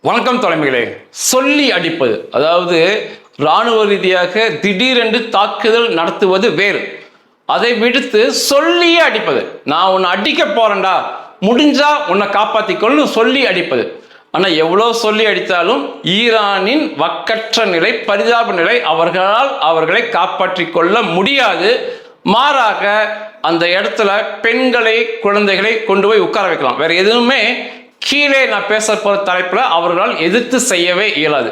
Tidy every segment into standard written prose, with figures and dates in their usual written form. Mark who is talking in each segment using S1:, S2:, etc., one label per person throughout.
S1: வணக்கம் தலைமைகளே. சொல்லி அடிப்பது, அதாவது இராணுவ ரீதியாக திடீரென்று தாக்குதல் நடத்துவது வேறு. அதை விடுத்து சொல்லியே அடிப்பது. நான் உன்னை அடிக்க போறேன்டா, முடிஞ்சா உன்னை காப்பாற்றிக்கொள்ளு சொல்லி அடிப்பது. ஆனால் எவ்வளோ சொல்லி அடித்தாலும் ஈரானின் வக்கற்ற நிலை, பரிதாப நிலை, அவர்களை காப்பாற்றி கொள்ள முடியாது. மாறாக அந்த இடத்துல பெண்களை, குழந்தைகளை கொண்டு போய் உட்கார வைக்கலாம். வேற எதுவுமே கீழே நான் பேச போகிற தலைப்பில் அவர்களால் எதிர்த்து செய்யவே இயலாது.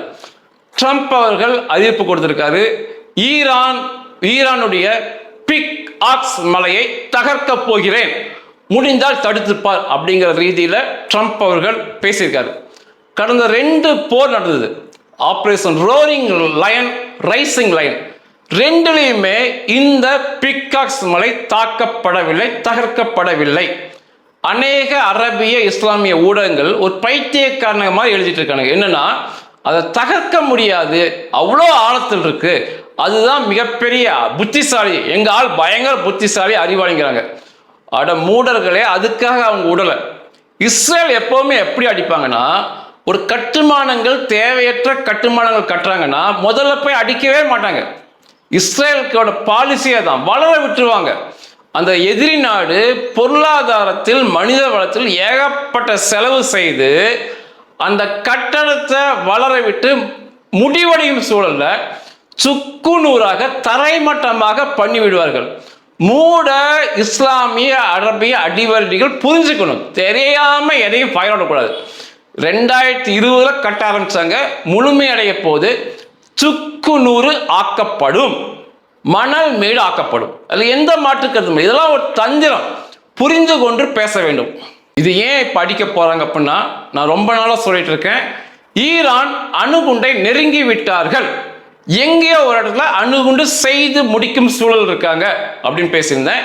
S1: ட்ரம்ப் அவர்கள் அறிவிப்பு கொடுத்திருக்காரு, ஈரானுடைய பிக் ஆக்ஸ் மலையை தகர்க்க போகிறேன், முடிந்தால் தடுத்துப்பார் அப்படிங்கிற ரீதியில் ட்ரம்ப் அவர்கள் பேசியிருக்காரு. கடந்த 2 போர் நடந்தது, operation roaring lion, rising lion. 2லையுமே இந்த பிக்காக்ஸ் மலை தாக்கப்படவில்லை, தகர்க்கப்படவில்லை. அநேக அரபிய இஸ்லாமிய ஊடகங்கள் ஒரு பைத்தியக்காரங்க மாதிரி எழுதிட்டு இருக்காங்க. என்னன்னா, அதை தகர்க்க முடியாது, அவ்வளோ ஆழத்தில் இருக்கு, அதுதான் மிகப்பெரிய புத்திசாலி, எங்க ஆள் பயங்கர புத்திசாலி, அறிவாளிங்கிறாங்க. அட மூடர்களே, அதுக்காக அவங்க உடலை. இஸ்ரேல் எப்பவுமே எப்படி அடிப்பாங்கன்னா, ஒரு கட்டுமானங்கள், தேவையற்ற கட்டுமானங்கள் கட்டுறாங்கன்னா முதல்ல போய் அடிக்கவே மாட்டாங்க. இஸ்ரேலுக்கோட பாலிசியே தான், வளர விட்டுருவாங்க. அந்த எதிரி நாடு பொருளாதாரத்தில், மனித வளத்தில் ஏகப்பட்ட செலவு செய்து அந்த கட்டடத்தை வளர விட்டு முடிவடையும் சூழல்ல சுக்குநூறாக தரைமட்டமாக பண்ணிவிடுவார்கள். மூட இஸ்லாமிய அரபிய அடிவருடிகள் புரிஞ்சுக்கணும், தெரியாம எதையும் பயன்படக்கூடாது. 2020 கட்ட ஆரம்பிச்சாங்க, முழுமையடைய போது சுக்குநூறு ஆக்கப்படும், மணல் மேடு ஆக்கப்படும். அது எந்த மாற்று கருத்தும். இதெல்லாம் ஒரு தந்திரம், புரிந்து கொண்டு பேச வேண்டும். இது ஏன் இப்ப அடிக்க போறாங்க அப்படின்னா, நான் ரொம்ப நாளா சொல்லிட்டு இருக்கேன், ஈரான் அணுகுண்டை நெருங்கி விட்டார்கள், எங்கேயோ ஒரு இடத்துல அணுகுண்டு செய்து முடிக்கும் சூழல் இருக்காங்க அப்படின்னு பேசியிருந்தேன்.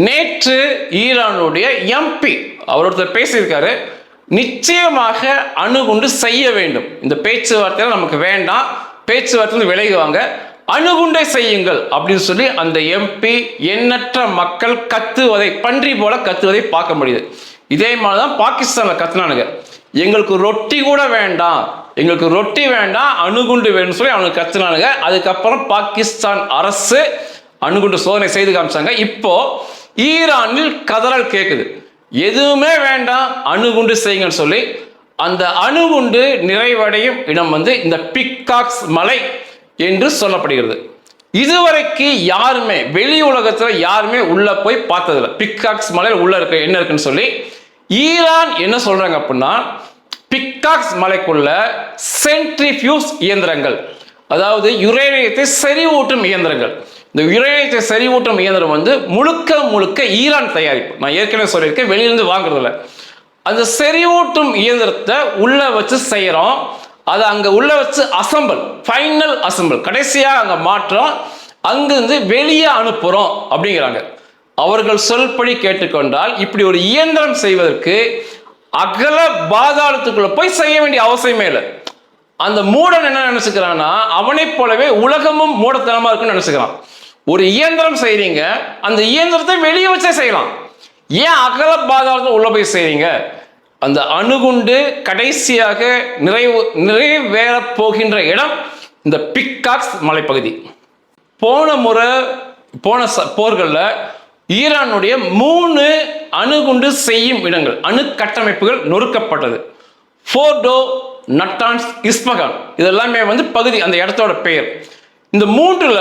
S1: நேற்று ஈரானுடைய எம்பி அவர் ஒருத்தர் பேசியிருக்காரு, நிச்சயமாக அணுகுண்டு செய்ய வேண்டும், இந்த பேச்சுவார்த்தையில நமக்கு வேண்டாம், பேச்சுவார்த்தை விலகுவாங்க, அணுகுண்டை செய்யுங்கள் அப்படின்னு சொல்லி அந்த எம்பி எண்ணற்ற மக்கள் கத்துவதை, பன்றி போல கத்துவதை பார்க்க முடியுது. இதே மாதிரிதான் பாகிஸ்தான்ல கத்துனானுங்க, எங்களுக்கு ரொட்டி கூட வேண்டாம், எங்களுக்கு ரொட்டி வேண்டாம், அணுகுண்டு வேணும்னு சொல்லி அவனுக்கு கத்துனானுங்க. அதுக்கப்புறம் பாகிஸ்தான் அரசு அணுகுண்டு சோதனை செய்து காமிச்சாங்க. இப்போ ஈரானில் கதறல் கேட்குது, எதுவுமே வேண்டாம், அணுகுண்டு செய்யுங்கன்னு சொல்லி. அந்த அணுகுண்டு நிறைவடையும் இடம் இந்த பிக்காக்ஸ் மலை என்று சொல்லப்படுகிறது. இதுவரைக்கு யாருமே, வெளி உலகத்தில் யாருமே உள்ள போய் பார்த்ததில்லை, பிக்காக்ஸ் மலையில் உள்ள இருக்க என்ன இருக்குன்னு சொல்லி. ஈரான் என்ன சொல்றாங்க அப்படின்னா, பிக்காக்ஸ் மலைக்குள்ள சென்ட்ரிஃபியூஸ் இயந்திரங்கள், அதாவது யுரேனியத்தை செறிவூட்டும் இயந்திரங்கள். இந்த யுரேனியத்தை செறிவூட்டும் இயந்திரம் முழுக்க முழுக்க ஈரான் தயாரிப்பு. நான் ஏற்கனவே சொல்லியிருக்கேன், வெளியிருந்து வாங்குறதில்ல. அந்த செறிவூட்டும் இயந்திரத்தை உள்ள வச்சு செய்யறோம், அதை அங்க உள்ள வச்சு அசம்பிள், ஃபைனல் அசம்பிள், கடைசியாக அங்க மாற்றோம், அங்கிருந்து வெளியே அனுப்புறோம் அப்படிங்கிறாங்க. அவர்கள் சொல்படி கேட்டுக்கொண்டால் இப்படி ஒரு இயந்திரம் செய்வதற்கு அகல பாதாளத்துக்குள்ள போய் செய்ய வேண்டிய அவசியமே இல்லை. அந்த மூடன் என்ன நினைச்சுக்கிறான்னா, அவனை போலவே உலகமும் மூடத்தனமா இருக்குன்னு நினைச்சுக்கிறான். ஒரு இயந்திரம் செய்றீங்க, அந்த இயந்திரத்தை வெளியே வச்சே செய்யலாம், ஏன் அகல பாதாளத்துல உள்ள போய் செய்றீங்க? அந்த அணுகுண்டு கடைசியாக நிறைவேற போகின்ற இடம் இந்த பிக்காக்ஸ் மலைப்பகுதி. போன போர்களில் ஈரானுடைய 3 அணுகுண்டு செய்யும் இடங்கள், அணு கட்டமைப்புகள் நொறுக்கப்பட்டது. ஃபோர்டோ, நட்டான்ஸ், இஸ்பகான், இதெல்லாமே பகுதி, அந்த இடத்தோட பெயர். இந்த 3ல்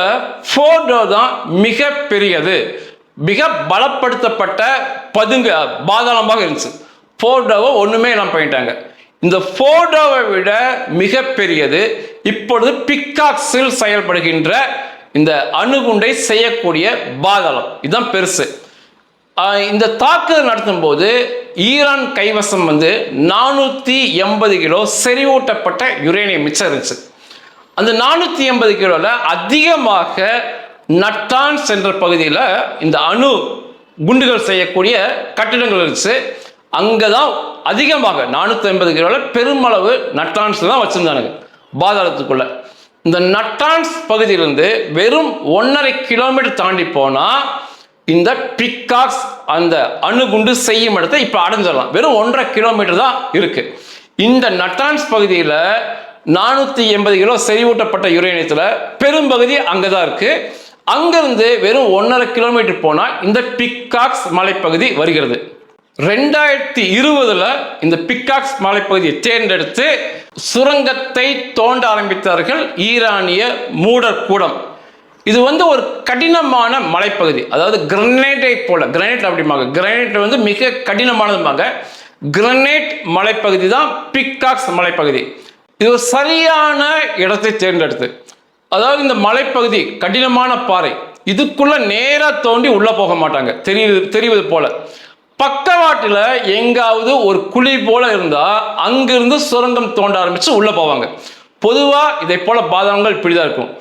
S1: ஃபோர்டோ தான் மிக பெரியது, மிக பலப்படுத்தப்பட்ட பாதாளமாக இருந்துச்சு. ஃபோர்டோவை ஒண்ணுமே இல்லாம பண்ணிட்டாங்க. இந்த ஃபோர்டோவை விட மிக பெரியது இப்பொழுது பிக்காக்ஸில் செயல்படுகின்ற இந்த அணுகுண்டை செய்யக்கூடிய பாதாளம், இதுதான் பெருசு. இந்த தாக்குதல் நடத்தும் போது ஈரான் கைவசம் 480 கிலோ செறிவூட்டப்பட்ட யுரேனியம் மிச்சம் இருந்துச்சு. அந்த 480 கிலோல அதிகமாக நட்டான்ஸ் என்ற பகுதியில் இந்த அணு குண்டுகள் செய்யக்கூடிய கட்டிடங்கள் இருந்துச்சு. அங்கதான் அதிகமாக 480 கிலோல பெருமளவு நட்டான்ஸ் தான் வச்சிருந்தானுங்க பாதாளத்துக்குள்ள. இந்த நட்டான்ஸ் பகுதியிலிருந்து வெறும் 1.5 கிலோமீட்டர் தாண்டி போனா இந்த பிக்காக்ஸ் அந்த அணுகுண்டு செய்யும் இடத்தை இப்ப அடைஞ்சிடலாம். வெறும் 1.5 கிலோமீட்டர் தான் இருக்கு. இந்த நட்டான்ஸ் பகுதியில் 480 கிலோ செறிவூட்டப்பட்ட யுரேனியத்தில் பெரும்பகுதி அங்கதான் இருக்கு. அங்கிருந்து வெறும் 1.5 கிலோமீட்டர் போனா இந்த பிக்காக்ஸ் மலைப்பகுதி வருகிறது. 2020 இந்த பிக்காக்ஸ் மலைப்பகுதியை தேர்ந்தெடுத்து சுரங்கத்தை தோண்ட ஆரம்பித்தார்கள் ஈரானிய மூடர் கூடம். இது ஒரு கடினமான மலைப்பகுதி, அதாவது கிரனைட்டை போல, கிரனைட் அப்படிம்பாங்க, கிரனைட் மிக கடினமானதுமாங்க. கிரனைட் மலைப்பகுதி தான் பிக்காக்ஸ் மலைப்பகுதி. இது ஒரு சரியான இடத்தை தேர்ந்தெடுத்து, அதாவது இந்த மலைப்பகுதி கடினமான பாறை, இதுக்குள்ள நேரா தோண்டி உள்ள போக மாட்டாங்க. தெரிவது போல பக்கவாட்டில் எங்காவது ஒரு குழி போல இருந்தா அங்கிருந்து சுரங்கம் தோண்ட ஆரம்பிச்சு உள்ள போவாங்க. பொதுவா இதை போல பாதாளங்கள் இப்படிதான் இருக்கும்.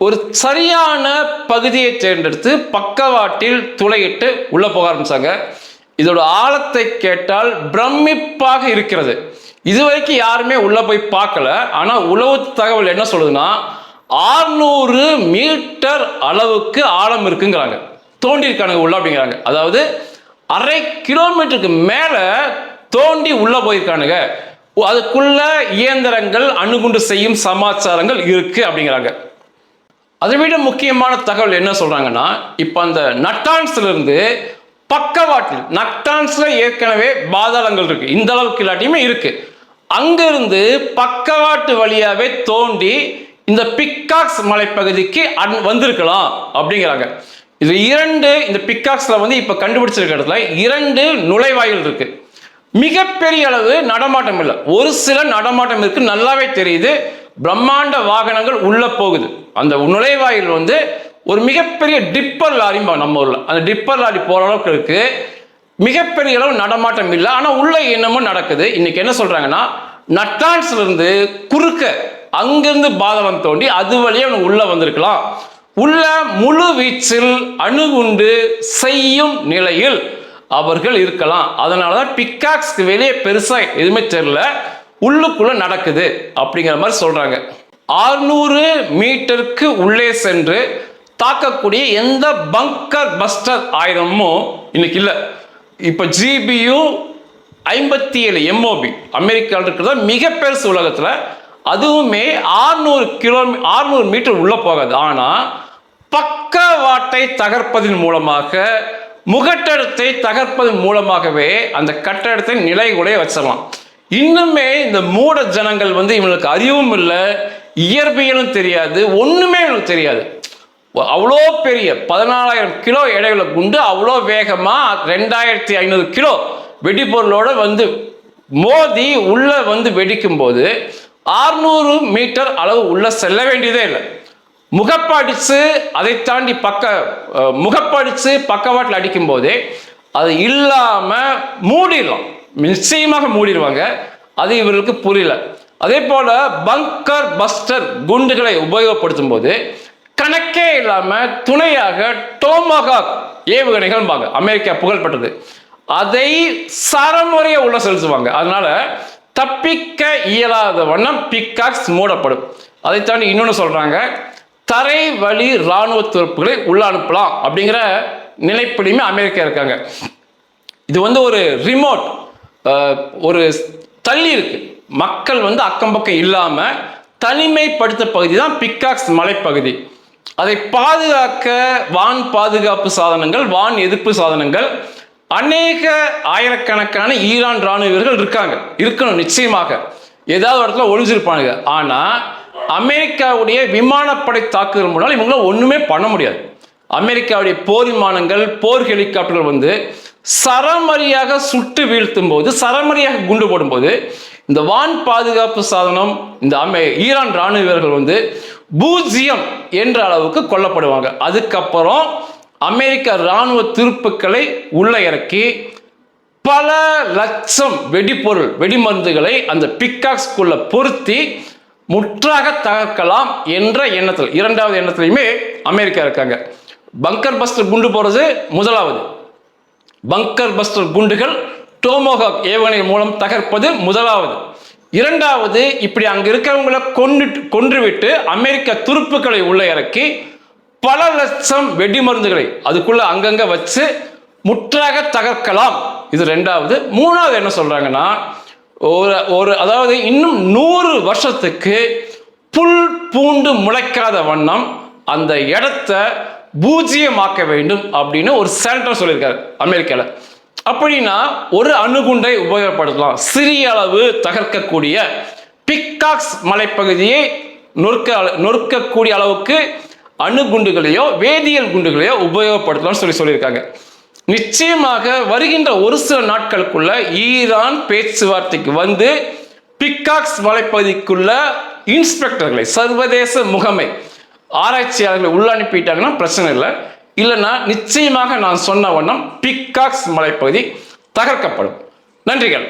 S1: ஒரு சரியான பகுதியை தேர்ந்தெடுத்து பக்கவாட்டில் துளையிட்டு உள்ள போக ஆரம்பிச்சாங்க. இதோட ஆழத்தை கேட்டால் பிரமிப்பாக இருக்கிறது. இதுவரைக்கும் யாருமே உள்ள போய் பார்க்கல. ஆனா உளவு தகவல் என்ன சொல்லுதுன்னா 600 மீட்டர் அளவுக்கு ஆழம் இருக்குங்கிறாங்க. தோண்டி இருக்கானுங்க உள்ள அப்படிங்கிறாங்க. அதாவது 1/2 கிலோமீட்டருக்கு மேல தோண்டி உள்ள போயிருக்கானுங்க. அதுக்குள்ள இயந்திரங்கள் அணுகுண்டு செய்யும் சமாச்சாரங்கள் இருக்கு அப்படிங்கிறாங்க. அதை விட முக்கியமான தகவல் என்ன சொல்றாங்கன்னா, இப்ப அந்த நட்டான்ஸ்ல இருந்து பக்கவாட்டில், நட்டான்ஸ்ல ஏற்கனவே பாதாளங்கள் இருக்கு, இந்த அளவுக்கு இல்லாட்டியுமே இருக்கு, அங்கிருந்து பக்கவாட்டு வழியாவே தோண்டி இந்த பிக்காக்ஸ் மலைப்பகுதிக்கு வந்திருக்கலாம் அப்படிங்கிறாங்க. இது இந்த பிக்காக்ஸ்ல இப்ப கண்டுபிடிச்சிருக்க இடத்துல 2 நுழைவாயில் இருக்கு. மிகப்பெரிய அளவு நடமாட்டம் இல்லை, ஒரு சில நடமாட்டம் இருக்கு, நல்லாவே தெரியுது. பிரம்மாண்ட வாகனங்கள் உள்ள போகுது. அந்த நுழைவாயில் ஒரு மிகப்பெரிய டிப்பர் லாரி, நம்ம ஊர்ல அந்த டிப்பர் லாரி போற அளவுக்கு இருக்கு. மிகப்பெரிய அளவு நடமாட்டம் இல்லை, ஆனா உள்ள என்னமோ நடக்குது. இன்னைக்கு என்ன சொல்றாங்கன்னா, நட்டான்ஸ்ல இருந்து குறுக்க அங்கிருந்து பாதாளம் தோண்டி அது வழியா உள்ள வந்திருக்கலாம். உள்ள முழு வீச்சில் அணுகுண்டு செய்யும் நிலையில் அவர்கள் இருக்கலாம். அதனாலதான் பிக்காக்ஸ்க்கு வெளியே பெருசா எதுவுமே தெரியல, உள்ளுக்குள்ள நடக்குது அப்படிங்கிற மாதிரி சொல்றாங்க. 600 மீட்டருக்கு உள்ளே சென்று தாக்கக்கூடிய எந்த பங்கர் பஸ்டர் ஆயுதமும் இன்னைக்கு இல்லை. இப்ப GBU 57 MOB அமெரிக்காவில் இருக்கிறதா மிக பெருசு உலகத்துல. அதுவுமே 600 மீட்டர் உள்ள போகாது. ஆனா பக்கவாட்டை தகர்ப்பதன் மூலமாக, முகட்டடத்தை தகர்ப்பதன் மூலமாகவே அந்த கட்டடத்தை நிலைகுலைய வச்சிடலாம். இன்னுமே இந்த மூட ஜனங்கள் இவங்களுக்கு அறிவும் இல்லை, இயற்பியலும் தெரியாது, ஒண்ணுமே இவங்களுக்கு தெரியாது. அவ்வளோ பெரிய 14,000 கிலோ எடையுள்ள குண்டு அவ்வளோ வேகமா 2,500 கிலோ வெடிபொருளோட மோதி உள்ள வெடிக்கும் போது 600 மீட்டர் அளவு உள்ள செல்ல வேண்டியதே இல்லை. முகப்படிச்சு அதை தாண்டி முகப்படிச்சு பக்கவாட்டில் அடிக்கும் போதே அது இல்லாம மூடிடலாம், நிச்சயமாக மூடிடுவாங்க. அது இவர்களுக்கு புரியல. அதே போல பங்கர் பஸ்டர் குண்டுகளை உபயோகப்படுத்தும் போது கணக்கே இல்லாம துணையாக டோமஹாக் ஏவுகணைகள் அமெரிக்கா புகழ்பெற்றது, அதை சரமுறையை உள்ள செலுத்துவாங்க. அதனால தப்பிக்க இயலாத வண்ணம் பிக்காக்ஸ் மூடப்படும். அதை தாண்டி இன்னொன்னு சொல்றாங்க, தரை வழி இராணுவ துருப்புகளை உள்ள அனுப்பலாம் அப்படிங்கிற நிலைப்படியுமே அமெரிக்கா இருக்காங்க. இது ஒரு ரிமோட், ஒரு தள்ளி இருக்கு, மக்கள் அக்கம் பக்கம் இல்லாம தனிமைப்படுத்த பகுதி தான் பிக்காக்ஸ் மலைப்பகுதி. அதை பாதுகாக்க வான் பாதுகாப்பு சாதனங்கள், வான் எதிர்ப்பு சாதனங்கள், அநேக ஆயிரக்கணக்கான ஈரான் ராணுவ வீரர்கள் இருக்கணும் நிச்சயமாக. ஏதாவது இடத்துல ஒளிஞ்சிருப்பானுங்க. ஆனா அமெரிக்காவுடைய விமானப்படை தாக்குதல் மூலம் இவங்களால ஒண்ணுமே பண்ண முடியாது. அமெரிக்காவுடைய போர் விமானங்கள், போர் ஹெலிகாப்டர்கள் சரமரியாக சுட்டு வீழ்த்தும் போது, சரமரியாக குண்டு போடும் போது இந்த வான் பாதுகாப்பு சாதனம், இந்த ஈரான் ராணுவ வீரர்கள் 0 என்ற அளவுக்கு கொல்லப்படுவாங்க. அதுக்கப்புறம் அமெரிக்க ராணுவ துருப்புக்களை உள்ள இறக்கி பல லட்சம் வெடிபொருள், வெடிமருந்துகளை அந்த பிக்காக்ஸ்குள்ள பொருத்தி முற்றாக தகர்க்கலாம் என்ற எண்ணத்தில், 2வது எண்ணத்திலையுமே அமெரிக்கா இருக்காங்க. பங்கர் பஸ்டர் குண்டு போறது முதலாவது, பங்கர் பஸ்டர் குண்டுகள் டோமோஹாக் ஏவுகணை மூலம் தகர்ப்பது முதலாவது. 2வது, இப்படி அங்க இருக்கிறவங்களை கொன்றுவிட்டு அமெரிக்க துருப்புக்களை உள்ள இறக்கி பல லட்சம் வெடிமருந்துகளை அதுக்குள்ள அங்கங்க வச்சு முற்றாக தகர்க்கலாம். இது 2வது. 3வது என்ன சொல்றாங்கன்னா, அதாவது இன்னும் 100 வருஷத்துக்கு புல் பூண்டு முளைக்காத வண்ணம் அந்த இடத்த பூஜ்ஜியமாக்க வேண்டும் அப்படின்னு ஒரு செனட்டர் சொல்லியிருக்காரு அமெரிக்காவில். அப்படின்னா ஒரு அணுகுண்டை உபயோகப்படுத்தலாம். சிறிய அளவு தகர்க்கக்கூடிய பிக்காக்ஸ் மலைப்பகுதியை நொறுக்கக்கூடிய அளவுக்கு அணுகுண்டுகளையோ வேதியியல் குண்டுகளையோ உபயோகப்படுத்தலாம்னு சொல்லியிருக்காங்க. நிச்சயமாக வருகின்ற ஒரு சில நாட்களுக்குள்ள ஈரான் பேச்சுவார்த்தைக்கு வந்து பிக்காக்ஸ் மலைப்பகுதிக்குள்ள இன்ஸ்பெக்டர்களை, சர்வதேச முகமை ஆராய்ச்சியாளர்களை உள்ள அனுப்பிட்டாங்கன்னா பிரச்சனை இல்லை. இல்லைன்னா நிச்சயமாக நான் சொன்ன வண்ணம் பிக்காக்ஸ் மலைப்பகுதி தகர்க்கப்படும். நன்றிகள்.